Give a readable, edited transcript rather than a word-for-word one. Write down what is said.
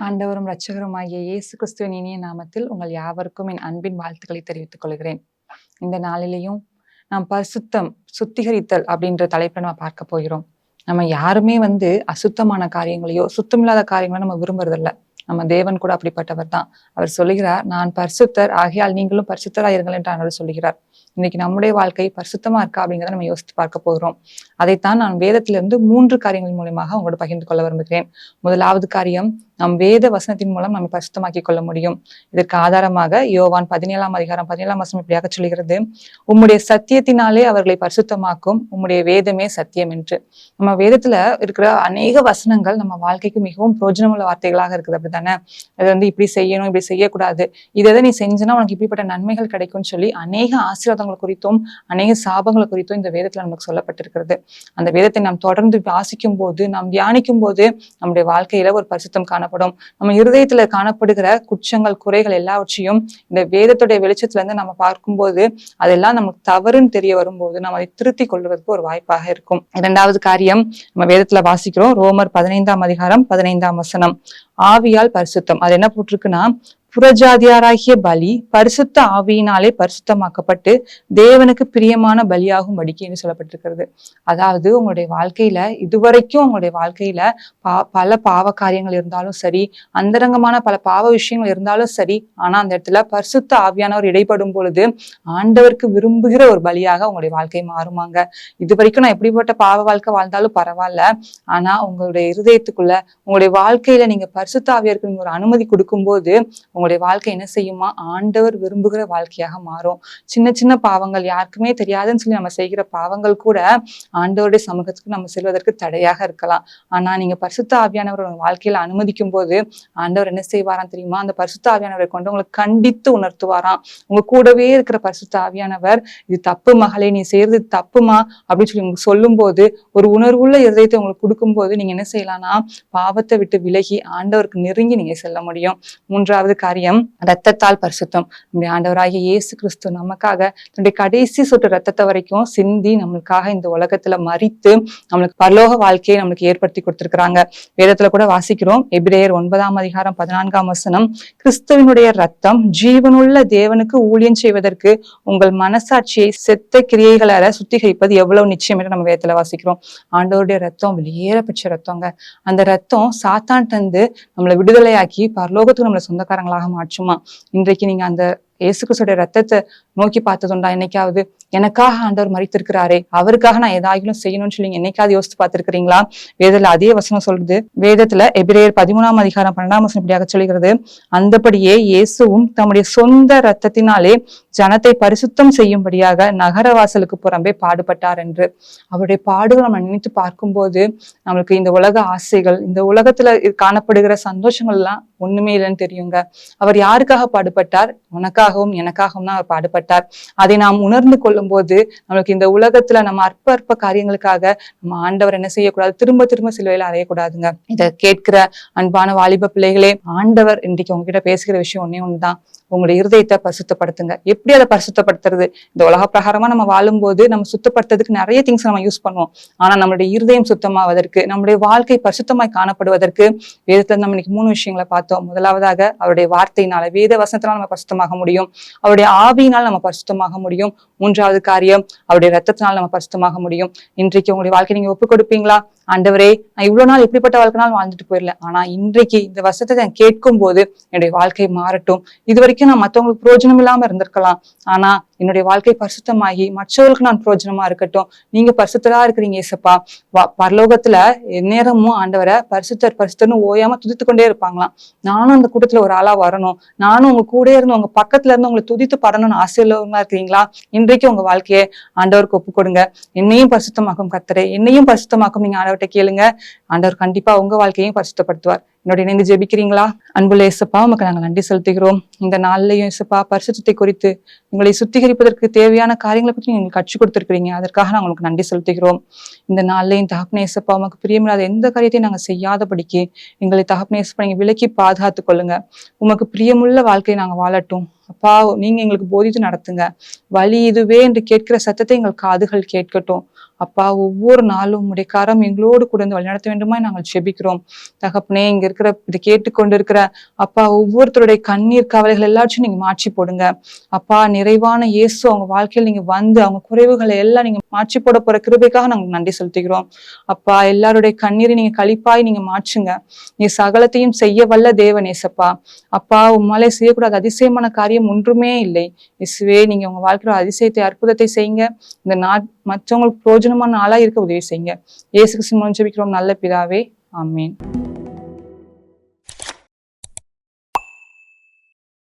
ஆண்டவரும் இரட்சகருமாகிய இயேசு கிறிஸ்துவின் இனிய நாமத்தில் உங்கள் யாவருக்கும் என் அன்பின் வாழ்த்துக்களை தெரிவித்துக் கொள்கிறேன். இந்த நாளிலேயும் நாம் பரிசுத்தம், சுத்திகரித்தல் அப்படின்ற தலைப்பை நம்ம பார்க்க போகிறோம். நம்ம யாருமே அசுத்தமான காரியங்களையோ சுத்தமில்லாத காரியங்களோ நம்ம விரும்புறதில்ல. நம்ம தேவன் கூட அப்படிப்பட்டவர் தான். அவர் சொல்லுகிறார், நான் பரிசுத்தர் ஆகையால் நீங்களும் பரிசுத்தரா இருங்கள் என்று ஆண்டவர் சொல்லுகிறார். இன்னைக்கு நம்முடைய வாழ்க்கை பரிசுத்தமா இருக்கா அப்படிங்கிறத நம்ம யோசித்து பார்க்க போகிறோம். அதைத்தான் நான் வேதத்திலிருந்து 3 காரியங்கள் மூலமாக உங்களோட பகிர்ந்து கொள்ள விரும்புகிறேன். முதலாவது காரியம், நம் வேத வசனத்தின் மூலம் நம்ம பரிசுத்தமாக்கி கொள்ள முடியும். இதற்கு ஆதாரமாக யோவான் 17ஆம் அதிகாரம் 17ஆம் வசனம் இப்படியாக சொல்கிறது, உம்முடைய சத்தியத்தினாலே அவர்களை பரிசுத்தமாக்கும், உம்முடைய வேதமே சத்தியம் என்று. நம்ம வேதத்துல இருக்கிற அநேக வசனங்கள் நம்ம வாழ்க்கைக்கு மிகவும் பிரயோஜனமுள்ள வார்த்தைகளாக இருக்குது. அப்படித்தானே? அது இப்படி செய்யணும், இப்படி செய்யக்கூடாது, இதை நீ செஞ்சனா உனக்கு இப்படிப்பட்ட நன்மைகள் கிடைக்கும்னு சொல்லி அநேக ஆசீர்வாதங்கள் குறித்தும் அநேக சாபங்களை குறித்தும் இந்த வேதத்துல நமக்கு சொல்லப்பட்டிருக்கிறது. அந்த வேதத்தை நாம் தொடர்ந்து வாசிக்கும் போது, நாம் தியானிக்கும் போது நம்முடைய வாழ்க்கையில ஒரு பரிசுத்தம் காணப்படும். நம்ம இருதயத்துல காணப்படுகிற குற்றங்கள், குறைகள் எல்லாவற்றையும் இந்த வேதத்துடைய வெளிச்சத்துல இருந்து நம்ம பார்க்கும்போது அதெல்லாம் நமக்கு தவறுன்னு தெரிய வரும்போது நம்ம அதை திருத்திக் கொள்வதற்கு ஒரு வாய்ப்பாக இருக்கும். 2வது காரியம், நம்ம வேதத்துல வாசிக்கிறோம், ரோமர் 15ஆம் அதிகாரம் 15ஆம் வசனம், ஆவியால் பரிசுத்தம். அது என்ன போட்டிருக்குன்னா, புறஜாதியாராகிய பலி பரிசுத்த ஆவியினாலே பரிசுத்தமாக்கப்பட்டு தேவனுக்கு பிரியமான பலியாகும் படிக்கைன்னு சொல்லப்பட்டிருக்கிறது. அதாவது உங்களுடைய வாழ்க்கையில இதுவரைக்கும் உங்களுடைய வாழ்க்கையில பல பாவ காரியங்கள் இருந்தாலும் சரி, அந்தரங்கமான பல பாவ விஷயங்கள் இருந்தாலும் சரி, ஆனா அந்த இடத்துல பரிசுத்த ஆவியானவர் இடைப்படும் பொழுது ஆண்டவருக்கு விரும்புகிற ஒரு பலியாக உங்களுடைய வாழ்க்கை மாறுமாங்க. இது வரைக்கும் நான் எப்படிப்பட்ட பாவ வாழ்க்கை வாழ்ந்தாலும் பரவாயில்ல, ஆனா உங்களுடைய இருதயத்துக்குள்ள, உங்களுடைய வாழ்க்கையில நீங்க பரிசுத்த ஆவியாருக்கு நீங்க ஒரு அனுமதி கொடுக்கும் போது உங்களுடைய வாழ்க்கை என்ன செய்யுமா, ஆண்டவர் விரும்புகிற வாழ்க்கையாக மாறும். சின்ன சின்ன பாவங்கள், யாருக்குமே தெரியாதுன்னு சொல்லி நம்ம செய்கிற பாவங்கள் கூட ஆண்டவருடைய சமூகத்துக்கு நம்ம செல்வதற்கு தடையாக இருக்கலாம். ஆனா நீங்க பரிசுத்த ஆவியானவர் உங்க வாழ்க்கையில அனுமதிக்கும் போது ஆண்டவர் என்ன செய்வாராம் தெரியுமா, அந்த பரிசுத்த ஆவியானவரை கொண்டு உங்களை கண்டித்து உணர்த்துவாராம். உங்க கூடவே இருக்கிற பரிசுத்த ஆவியானவர், இது தப்பு மகளே, நீ செய்யறது தப்புமா அப்படின்னு சொல்லி உங்களுக்கு சொல்லும் போது, ஒரு உணர்வுள்ள இதயத்தை உங்களுக்கு கொடுக்கும் போது நீங்க என்ன செய்யலாம்னா, பாவத்தை விட்டு விலகி ஆண்டவருக்கு நெருங்கி நீங்க செல்ல முடியும். 3வது காரியம், ரத்தத்தால் பரிசுத்தம். நம்முடைய ஆண்டவராகிய இயேசு கிறிஸ்து நமக்காக தன்னுடைய கடைசி சொட்டு ரத்தத்தை வரைக்கும் சிந்தி நம்மளுக்காக இந்த உலகத்துல மரித்து நம்மளுக்கு பரலோக வாழ்க்கையை நம்மளுக்கு ஏற்படுத்தி கொடுத்திருக்கிறாங்க. வேதத்துல கூட வாசிக்கிறோம், எபிரேயர் 9ஆம் அதிகாரம் 14ஆம் வசனம், கிறிஸ்துவினுடைய ரத்தம் ஜீவனுள்ள தேவனுக்கு ஊழியம் செய்வதற்கு உங்கள் மனசாட்சியை செத்த கிரியைகளை சுத்திகரிப்பது எவ்வளவு நிச்சயம் என்று நம்ம வேதத்துல வாசிக்கிறோம். ஆண்டவருடைய ரத்தம் வெளியேற பெற்ற ரத்தங்க. அந்த ரத்தம் சாத்தான் தந்து நம்மளை விடுதலையாக்கி பரலோகத்துக்கு நம்மளை சொந்தக்காரங்களாக மாற்றுமா. இன்றைக்கு நீங்க அந்த இயேசு கிறிஸ்துவோட ரத்தத்தை நோக்கி பார்த்ததுண்டா? என்னைக்காவது எனக்காக ஆண்டவர் மரித்திருக்கிறாரே, அவருக்காக நான் ஏதாயிலும் செய்யணும்னு சொல்லி என்னைக்காவது யோசித்து பார்த்திருக்கிறீங்களா? வேதத்துல அதே வசனம் சொல்லுது. வேதத்துல எபிரேயர் 13ஆம் அதிகாரம் 12ஆம் வசனம் இப்படியாக சொல்கிறது, அந்தபடியே இயேசுவும் தம்முடைய சொந்த ரத்தத்தினாலே ஜனத்தை பரிசுத்தம் செய்யும்படியாக நகரவாசலுக்கு புறம்பே பாடுபட்டார் என்று. அவருடைய பாடுகளை நம்ம நினைத்து பார்க்கும்போது நம்மளுக்கு இந்த உலக ஆசைகள், இந்த உலகத்துல காணப்படுகிற சந்தோஷங்கள் எல்லாம் ஒண்ணுமே இல்லைன்னு தெரியுங்க. அவர் யாருக்காக பாடுபட்டார்? உனக்காகவும் எனக்காகவும் தான் அவர் பாடுபட்டார். அதை நாம் உணர்ந்து கொள்ளும் போது நம்மளுக்கு இந்த உலகத்துல நம்ம அற்ப காரியங்களுக்காக நம்ம ஆண்டவர் என்ன செய்யக்கூடாது, திரும்ப திரும்ப சிலுவையில அறையக்கூடாதுங்க. இதை கேட்கிற அன்பான வாலிப பிள்ளைகளே, ஆண்டவர் இன்றைக்கு உங்ககிட்ட பேசுகிற விஷயம் ஒன்னே ஒண்ணுதான், உங்களுடைய இருதயத்தை பரிசுத்தப்படுத்துங்க. எப்படி அதை பரிசுத்தப்படுத்துறது? இந்த உலக பிரகாரமா நம்ம வாழும்போது நம்ம சுத்தப்படுத்துறதுக்கு நிறைய திங்ஸ் நம்ம யூஸ் பண்ணுவோம். ஆனா நம்மளுடைய இருதயம் சுத்தமாவதற்கு, நம்மளுடைய வாழ்க்கை பரிசுத்தமாய் காணப்படுவதற்கு வேதத்துல நம்ம இன்னைக்கு 3 விஷயங்களை பார்த்தோம். முதலாவதாக, அவருடைய வார்த்தையினால, வேத வசனத்தினால நம்ம பரிசுத்தமாக முடியும். அவருடைய ஆவியினால் நம்ம பரிசுத்தமாக முடியும். 3வது காரியம், அவருடைய ரத்தத்தினால் நம்ம பரிசுத்தமாக முடியும். இன்றைக்கு உங்களுடைய வாழ்க்கை நீங்க ஒப்புக் கொடுப்பீங்களா? ஆண்டவரே, நான் இவ்வளவு நாள் எப்படிப்பட்ட வாழ்க்கைனாலும் வாழ்ந்துட்டு போயிடல, ஆனா இன்றைக்கு இந்த வசனத்தை நான் கேட்கும் போது என்னுடைய வாழ்க்கை மாறட்டும். இது வரைக்கும் நான் மற்றவங்களுக்கு பிரயோஜனம் இல்லாம இருந்திருக்கலாம், ஆனா என்னுடைய வாழ்க்கை பரிசுத்தமாகி மற்றவர்களுக்கு நான் பிரயோஜனமா இருக்கட்டும். நீங்க பரிசுத்தரா இருக்கிறீங்க ஏசப்பா. பரலோகத்துல எந்நேரமும் ஆண்டவரை பரிசுத்தர் பரிசுத்தர்னு ஓயாம துதித்து கொண்டே இருப்பாங்களாம். நானும் அந்த கூட்டத்துல ஒரு ஆளா வரணும், நானும் உங்க கூட இருந்து உங்க பக்கத்துல இருந்து உங்களை துதித்து பாடணும்னு ஆசையுள்ளவங்களா இருக்கிறீங்களா? இன்றைக்கு உங்க வாழ்க்கையை ஆண்டவருக்கு ஒப்பு கொடுங்க. என்னையும் பரிசுத்தமாக்கும் கர்த்தரே, என்னையும் பரிசுத்தமாக்கும் நீங்க ஆண்டவர்கிட்ட கேளுங்க. ஆண்டவர் கண்டிப்பா உங்க வாழ்க்கையையும் பரிசுத்தப்படுத்துவார். என்னோட இணைந்து ஜெபிக்கிறீங்களா? அன்புள்ள இயேசப்பா, உமக்கு நாங்கள் நன்றி செலுத்துகிறோம். இந்த நாள்லயும் இயேசப்பா, பரிசுத்தத்தை குறித்து உங்களை சுத்திகரிப்பதற்கு தேவையான காரியங்களை பற்றி நீங்க கற்றுக் கொடுத்திருக்கிறீங்க. அதற்காக நாங்கள் உங்களுக்கு நன்றி செலுத்துகிறோம். இந்த நாள்லையும் தகப்பனே இயேசப்பா, உமக்கு பிரியமில்லாத எந்த காரியத்தையும் நாங்கள் செய்யாதபடிக்கு எங்களை தகப்பனே இயேசப்பா நீங்க விலக்கி பாதுகாத்து கொள்ளுங்க. உமக்கு பிரியமுள்ள வாழ்க்கையை நாங்கள் வாழட்டும். அப்பா, நீங்க எங்களுக்கு போதித்து நடத்துங்க. வழி இதுவே என்று கேட்கிற சத்தத்தை எங்கள் காதுகள் கேட்கட்டும். அப்பா ஒவ்வொரு நாளும் உம்முடைய கரம் எங்களோடு கூட இருந்து வழிநடத்த வேண்டுமா நாங்கள் ஜெபிக்கிறோம். தகப்பனே, இங்க இருக்கிற இதை கேட்டுக்கொண்டு இருக்கிற அப்பா ஒவ்வொருத்தருடைய கண்ணீர் கவலைகள் எல்லாத்தையும் நீங்க மாற்றி போடுங்க. அப்பா, நிறைவான இயேசு அவங்க வாழ்க்கையில் நீங்க வந்து அவங்க குறைவுகளை எல்லாம் நீங்க மாற்றி போட போற கிருபைக்காக நாங்க நன்றி செலுத்துகிறோம். அப்பா, எல்லாருடைய கண்ணீரை நீங்க களிப்பாய் நீங்க மாற்றுங்க. நீ சகலத்தையும் செய்ய வல்ல தேவன் ஏசப்பா. அப்பா, உம்மாலே செய்யக்கூடாத அதிசயமான காரியம் ஒன்றுமே இல்லை. இயேசுவே, நீங்க உங்க வாழ்க்கையில அதிசயத்தை அற்புதத்தை செய்யுங்க. இந்த மற்றவங்களுக்கு பிரயோஜனமான ஆளா இருக்க உதவி செய்யுங்க. இயேசு கிறிஸ்துவின் மூலம் ஜெபிக்கிறோம் நல்ல பிதாவே, ஆமென்.